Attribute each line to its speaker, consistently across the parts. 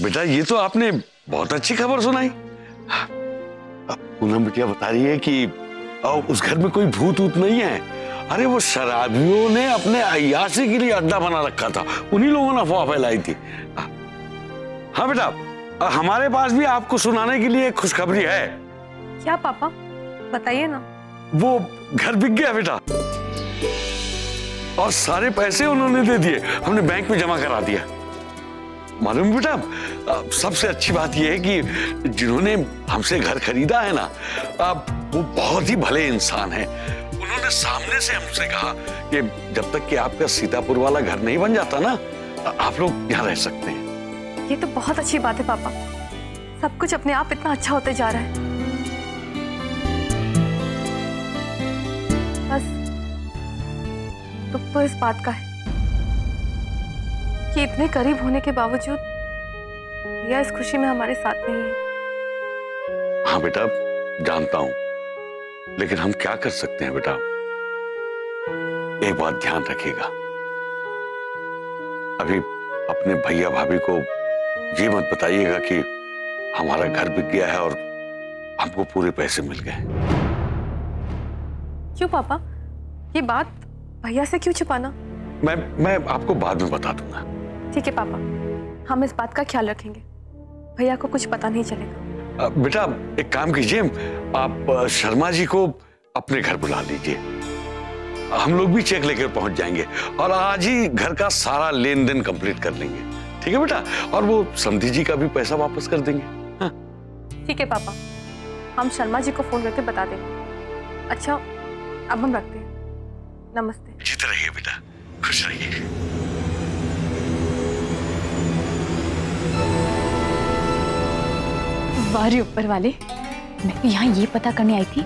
Speaker 1: बेटा ये तो आपने बहुत अच्छी खबर सुनाई। पूनम बिटिया बता रही है कि उस घर में कोई भूत ऊत नहीं है। अरे वो शराबियों ने अपने अय्याशी के लिए अड्डा बना रखा था, उन्हीं लोगों ने अफवाह फैलाई थी। हाँ बेटा, हमारे पास भी आपको सुनाने के लिए खुशखबरी है।
Speaker 2: क्या पापा, बताइए ना। वो
Speaker 1: घर बिक गया बेटा, और सारे पैसे उन्होंने दे दिए, हमने बैंक में जमा करा दिया। मालूम बेटा, सबसे अच्छी बात यह है कि जिन्होंने हमसे घर खरीदा है ना, वो बहुत ही भले इंसान हैं। उन्होंने सामने से हमसे कहा कि जब तक कि आपका सीतापुर वाला घर नहीं बन जाता ना, आप लोग यहाँ रह सकते हैं।
Speaker 2: ये तो बहुत अच्छी बात है पापा, सब कुछ अपने आप इतना अच्छा होते जा रहा है। बस दुख तो इस बात का है कि इतने करीब होने के बावजूद भैया इस खुशी में हमारे साथ नहीं है।
Speaker 1: हाँ बेटा, जानता हूं, लेकिन हम क्या कर सकते हैं बेटा। एक बात ध्यान रखिएगा, अभी अपने भैया भाभी को ये मत बताइएगा कि हमारा घर बिक गया है और हमको पूरे पैसे मिल गए।
Speaker 2: क्यों पापा, ये बात भैया से क्यों छुपाना?
Speaker 1: मैं आपको बाद में बता दूंगा।
Speaker 2: ठीक है पापा, हम इस बात का ख्याल रखेंगे, भैया को कुछ पता नहीं चलेगा।
Speaker 1: बेटा एक काम कीजिए, आप शर्मा जी को अपने घर बुला लीजिए, हम लोग भी चेक लेकर पहुंच जाएंगे और आज ही घर का सारा लेन देन कंप्लीट कर लेंगे। ठीक है बेटा, और वो समधी जी का भी पैसा वापस कर देंगे। हाँ?
Speaker 2: ठीक है पापा, हम शर्मा जी को फोन करके बता देंगे। अच्छा अब हम रखते हैं, नमस्ते।
Speaker 1: जीते रहिए बेटा, खुश रहिए।
Speaker 3: वारे ऊपर वाले, मैं तो यहाँ ये पता करने आई थी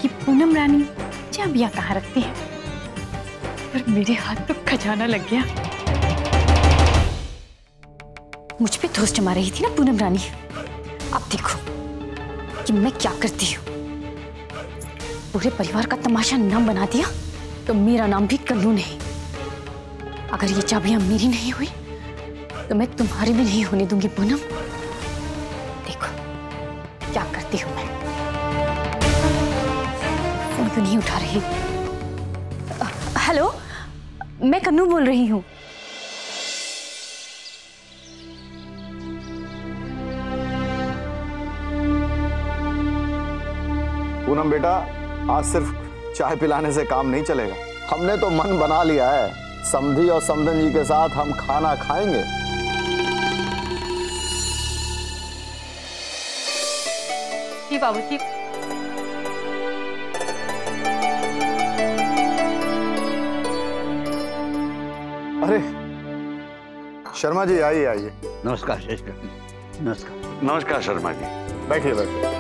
Speaker 3: कि पूनम रानी चाबियां कहाँ रखती हैं, पर मेरे हाथ तो खजाना लग गया। मुझ पे दोष जमा रही थी ना पूनम रानी, अब देखो कि मैं क्या करती हूँ। पूरे परिवार का तमाशा नाम बना दिया तो मेरा नाम भी कल्लू नहीं। अगर ये चाबियां मेरी नहीं हुई तो मैं तुम्हारी भी नहीं होने दूंगी पूनम। देखो क्या करती हूँ मैं। फोन क्यों नहीं उठा रही? हेलो, मैं कन्नू बोल रही हूँ।
Speaker 4: पूनम बेटा, आज सिर्फ चाय पिलाने से काम नहीं चलेगा। हमने तो मन बना लिया है, समधी और समधन जी के साथ हम खाना खाएंगे।
Speaker 2: जी बाबूजी।
Speaker 4: अरे शर्मा जी, आइए आइए।
Speaker 5: नमस्कार शेषकर। नमस्कार।
Speaker 1: नमस्कार शर्मा जी,
Speaker 4: बैठिए बैठिए।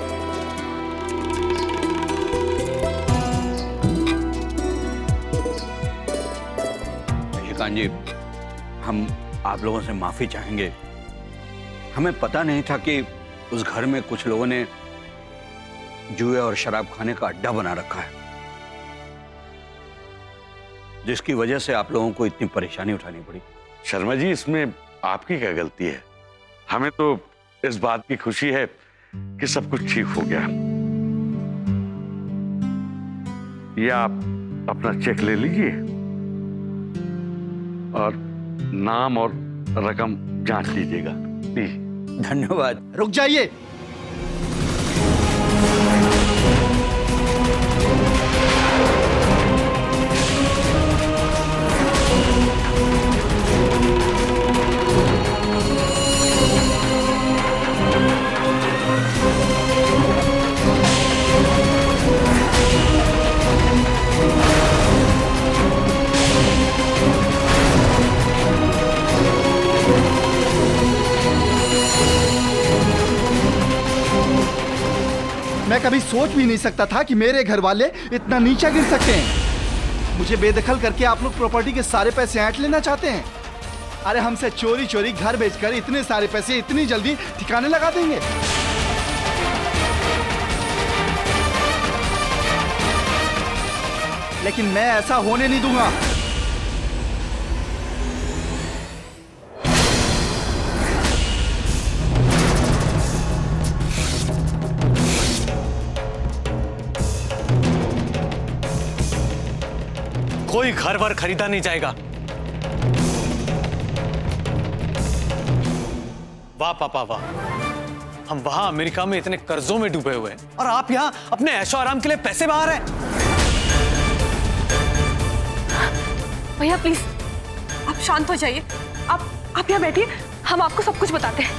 Speaker 5: जी, हम आप लोगों से माफी चाहेंगे। हमें पता नहीं था कि उस घर में कुछ लोगों ने जुए और शराब खाने का अड्डा बना रखा है, जिसकी वजह से आप लोगों को इतनी परेशानी उठानी पड़ी।
Speaker 1: शर्मा जी, इसमें आपकी क्या गलती है? हमें तो इस बात की खुशी है कि सब कुछ ठीक हो गया। ये आप अपना चेक ले लीजिए और नाम और रकम जांच लीजिएगा। प्लीज।
Speaker 5: धन्यवाद।
Speaker 6: रुक जाइए। मैं कभी सोच भी नहीं सकता था कि मेरे घर वाले इतना नीचा गिर सकते हैं। मुझे बेदखल करके आप लोग प्रॉपर्टी के सारे पैसे ऐंठ लेना चाहते हैं। अरे हमसे चोरी चोरी घर बेचकर इतने सारे पैसे इतनी जल्दी ठिकाने लगा देंगे? लेकिन मैं ऐसा होने नहीं दूंगा।
Speaker 7: कोई घर वर खरीदा नहीं जाएगा। वाह पापा वाह, हम वहां अमेरिका में इतने कर्जों में डूबे हुए हैं और आप यहाँ अपने ऐशो आराम के लिए पैसे बहा रहे हैं।
Speaker 2: भैया प्लीज आप शांत हो जाइए। आप यहाँ बैठिए, हम आपको सब कुछ बताते हैं।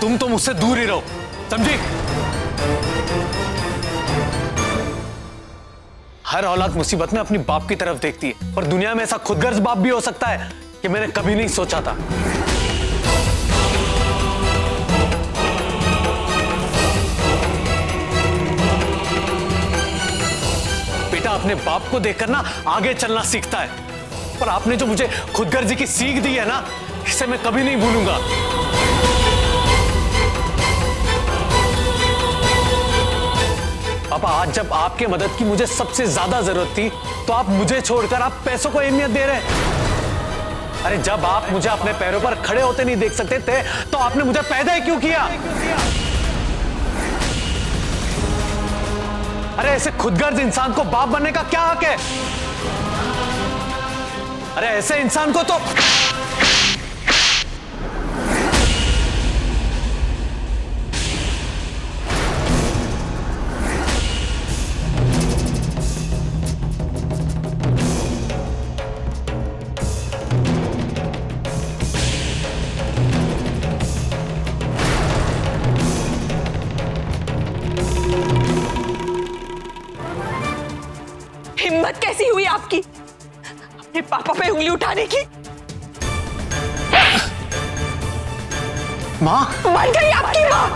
Speaker 7: तुम तो मुझसे दूर ही रहो, समझी? हर औलाद मुसीबत में अपनी बाप की तरफ देखती है, पर दुनिया में ऐसा खुदगर्ज बाप भी हो सकता है कि मैंने कभी नहीं सोचा था। बेटा अपने बाप को देखकर ना आगे चलना सीखता है, पर आपने जो मुझे खुदगर्जी की सीख दी है ना, इसे मैं कभी नहीं भूलूंगा। पापा आज जब आपके मदद की मुझे सबसे ज्यादा जरूरत थी, तो आप मुझे छोड़कर आप पैसों को अहमियत दे रहे हैं। अरे जब आप मुझे अपने पैरों पर खड़े होते नहीं देख सकते थे, तो आपने मुझे पैदा ही क्यों किया? अरे ऐसे खुदगर्ज इंसान को बाप बनने का क्या हक है? अरे ऐसे इंसान को तो
Speaker 2: हिम्मत कैसी हुई आपकी अपने पापा पे उंगली उठाने की?
Speaker 7: माँ
Speaker 2: मर गई आपकी माँ।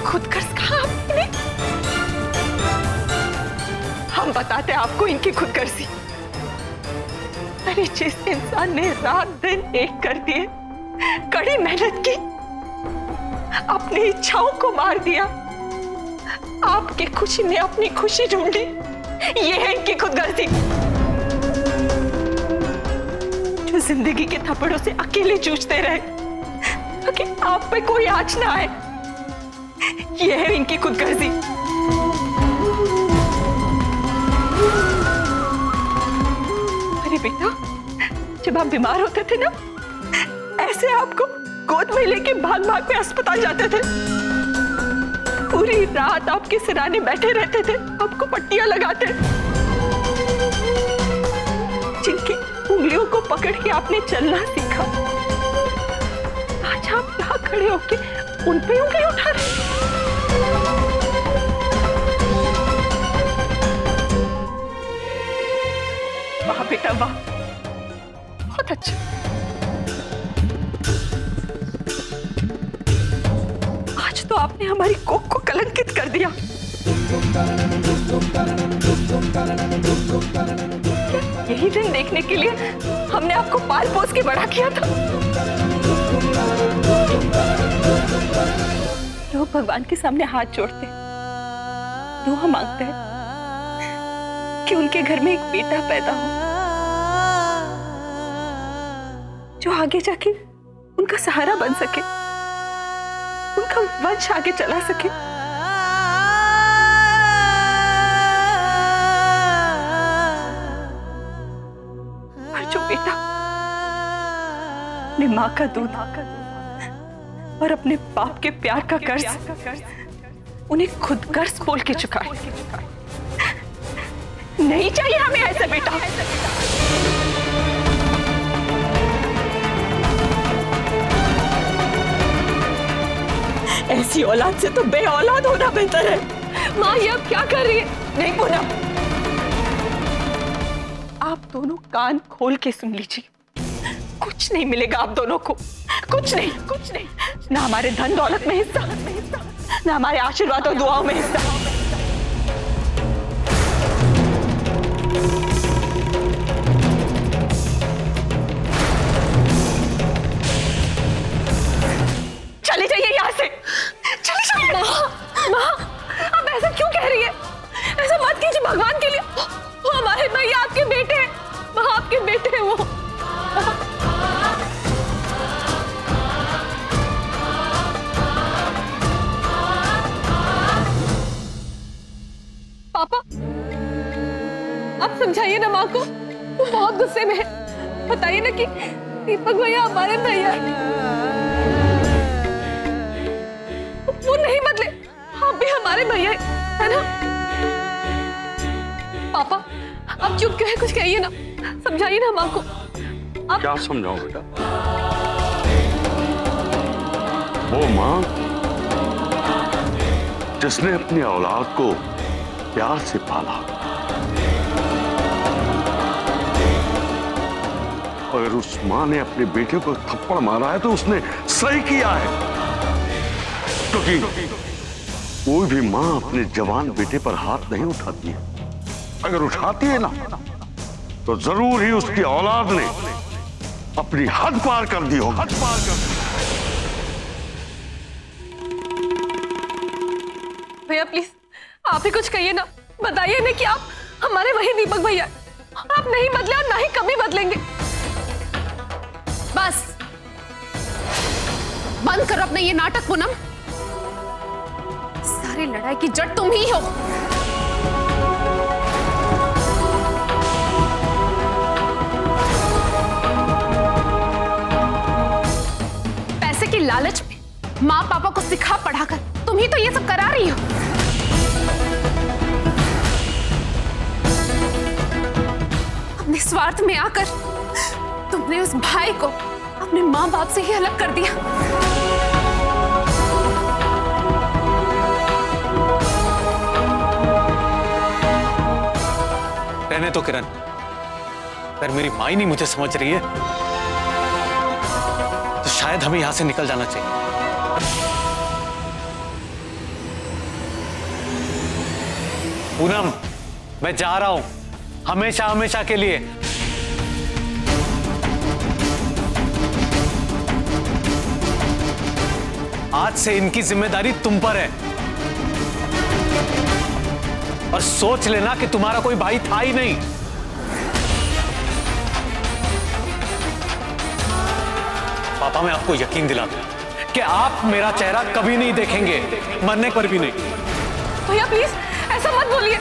Speaker 2: खुदगर्ज कहा आपने? हम बताते आपको इनकी खुदगर्जी। अरे जिस इंसान ने रात दिन एक कर दिए, कड़ी मेहनत की, अपनी इच्छाओं को मार दिया, आपकी खुशी ने अपनी खुशी ढूंढी, ये है इनकी खुदगर्जी। जो जिंदगी के थप्पड़ों से अकेले जूझते रहे ताकि आप पे कोई आँच ना आए, ये है इनकी खुदगर्जी। अरे बेटा जब आप बीमार होते थे ना, ऐसे आपको गोद में लेके भाग भाग में अस्पताल जाते थे, पूरी रात आपके सिराने बैठे रहते थे, आपको पट्टियां लगाते, जिनकी उंगलियों को पकड़ के आपने चलना सीखा। आज आप यहाँ खड़े होके उन पे उंगली उठा रहे। वाह बेटा वाह, बहुत अच्छा। तो आपने हमारी कोख को कलंकित कर दिया। यही दिन देखने के लिए हमने आपको पाल पोस के बड़ा किया था। लोग भगवान के सामने हाथ जोड़ते हैं, दुआ मांगते हैं कि उनके घर में एक बेटा पैदा हो जो आगे जाके उनका सहारा बन सके, उनका वंश आगे चला सके। और जो बेटा अपने माँ का दूध और अपने बाप के प्यार का कर्ज उन्हें खुद कर्ज बोल के चुकाए, नहीं चाहिए हमें ऐसा बेटा। ऐसी औलाद से तो बे औलाद होना बेहतर है। माँ ये अब क्या कर रही है? नहीं पूनम, आप दोनों कान खोल के सुन लीजिए, कुछ नहीं मिलेगा आप दोनों को, कुछ नहीं, कुछ नहीं। ना हमारे धन दौलत में हिस्सा, ना हमारे आशीर्वाद और दुआओं में हिस्सा। चले जाइए यहाँ से, चले जाइए। माँ, आप ऐसा क्यों कह रही है? ऐसा मत कीजिए भगवान के लिए। वो हमारे भैया आपके बेटे हैं, वहाँ आपके बेटे हैं वो। आप समझाइए ना माँ को, वो बहुत गुस्से में है। बताइए ना कि दीपक भैया हमारे भैया, वो नहीं बदले, आप भी हमारे भैया है ना। पापा आप चुप क्यों है, कुछ कहिए ना, समझाइए ना माँ को। आप
Speaker 1: क्या समझाऊं बेटा? वो माँ जिसने अपनी औलाद को प्यार से पाला, अगर उस माँ ने अपने बेटे को थप्पड़ मारा है तो उसने सही किया है, क्योंकि कोई भी माँ अपने जवान बेटे पर हाथ नहीं उठाती है। अगर उठाती है ना तो जरूर ही उसकी औलाद ने अपनी हद पार कर दी हो, हद पार कर दी।
Speaker 2: भैया प्लीज आप ही कुछ कहिए ना, बताइए ना कि आप हमारे वही दीपक भैया, आप नहीं बदले और ना ही कभी बदलेंगे।
Speaker 8: बस बंद करो अपना ये नाटक पूनम। सारी लड़ाई की जड़ तुम ही हो। पैसे की लालच में माँ पापा को सिखा पढ़ाकर तुम ही तो ये सब करा रही हो। अपने स्वार्थ में आकर तुमने उस भाई को अपने माँ बाप से ही अलग कर दिया।
Speaker 7: रहने तो किरण, अगर मेरी माँ ही नहीं मुझे समझ रही है तो शायद हमें यहां से निकल जाना चाहिए। पूनम मैं जा रहा हूं, हमेशा हमेशा के लिए। आज से इनकी जिम्मेदारी तुम पर है, और सोच लेना कि तुम्हारा कोई भाई था ही नहीं। पापा मैं आपको यकीन दिलाता हूं कि आप मेरा चेहरा कभी नहीं देखेंगे, मरने पर भी नहीं।
Speaker 2: भैया प्लीज ऐसा मत बोलिए।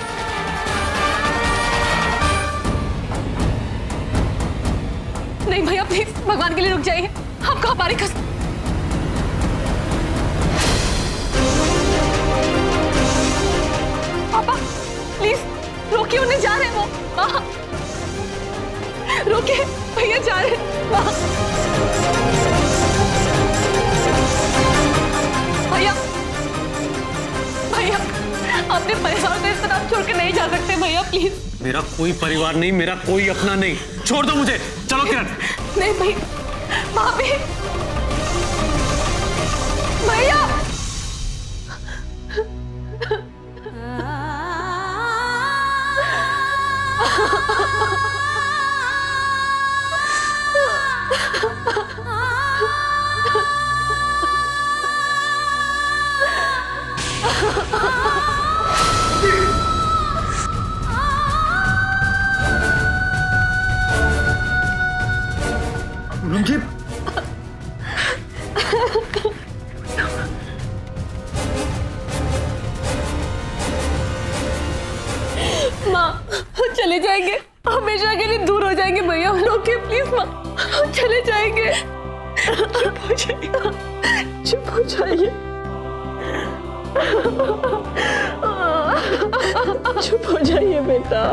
Speaker 2: नहीं भैया प्लीज, भगवान के लिए रुक जाइए, आपको हमारी कसम। पापा प्लीज रोकिए, उन्हें जा रहे हैं वो। रोकिए भैया, जा रहे हैं। भैया भैया अपने परिवार को इस तरह छोड़ के नहीं जा सकते भैया प्लीज।
Speaker 7: मेरा कोई परिवार नहीं, मेरा कोई अपना नहीं, छोड़ दो मुझे। चलो किरण।
Speaker 2: नहीं भैया, भाभी भैया।
Speaker 1: जी
Speaker 2: माँ चले जाएंगे, हमेशा के लिए दूर हो जाएंगे भैया। रोकिए प्लीज माँ, चले जाएंगे। चुप हो जाइए, चुप हो जाइए, चुप हो जाइए बेटा।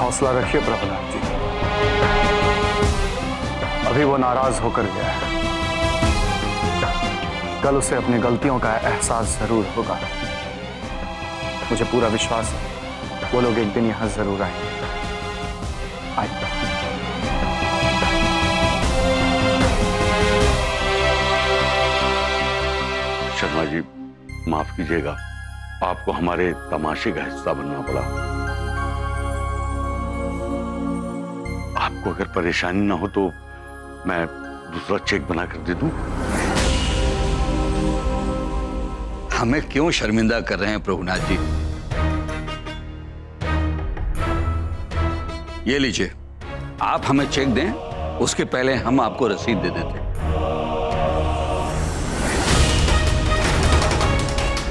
Speaker 4: हौसला रखिए प्रभुनाथ जी, अभी वो नाराज होकर गया है, कल उसे अपनी गलतियों का एहसास जरूर होगा। मुझे पूरा विश्वास है वो लोग एक दिन यहां जरूर आएंगे।
Speaker 1: शर्मा जी माफ कीजिएगा, आपको हमारे तमाशे का हिस्सा बनना पड़ा। आपको अगर परेशानी ना हो तो मैं दूसरा चेक बना कर दे दूं।
Speaker 5: हमें क्यों शर्मिंदा कर रहे हैं प्रभुनाथ जी? ये लीजिए, आप हमें चेक दें, उसके पहले हम आपको रसीद दे देते।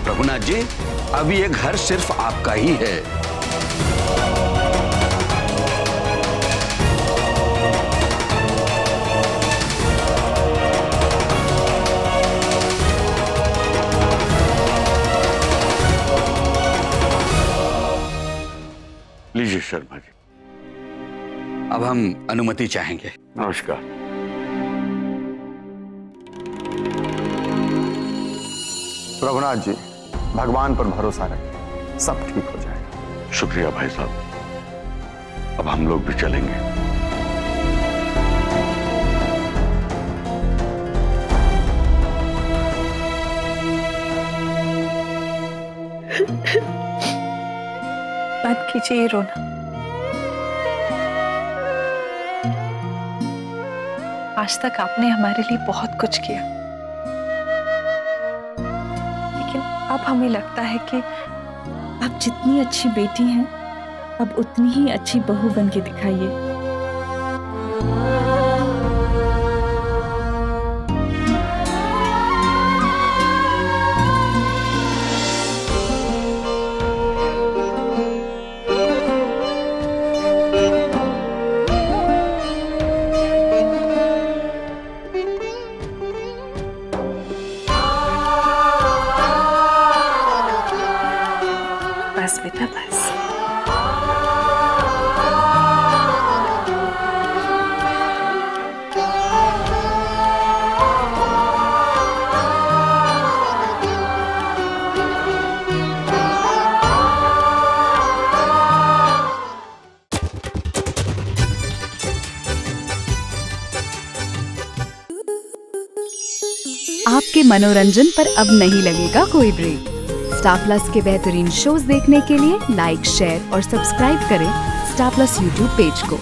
Speaker 5: प्रभुनाथ जी, अब ये घर सिर्फ आपका ही है।
Speaker 1: लीजिए शर्मा जी।
Speaker 5: अब हम अनुमति चाहेंगे।
Speaker 1: नमस्कार।
Speaker 4: रघुनाथ जी, भगवान पर भरोसा रखें, सब ठीक हो जाएगा।
Speaker 1: शुक्रिया भाई साहब, अब हम लोग भी चलेंगे।
Speaker 2: बंद कीजिए ये रोना। आज तक आपने हमारे लिए बहुत कुछ किया, लेकिन अब हमें लगता है कि
Speaker 9: आप जितनी अच्छी बेटी हैं, अब उतनी ही अच्छी बहू बन के दिखाइए।
Speaker 2: बस बेटा बस।
Speaker 10: आपके मनोरंजन पर अब नहीं लगेगा कोई ब्रेक। स्टार प्लस के बेहतरीन शोज देखने के लिए लाइक, शेयर और सब्सक्राइब करें स्टार प्लस यूट्यूब पेज को।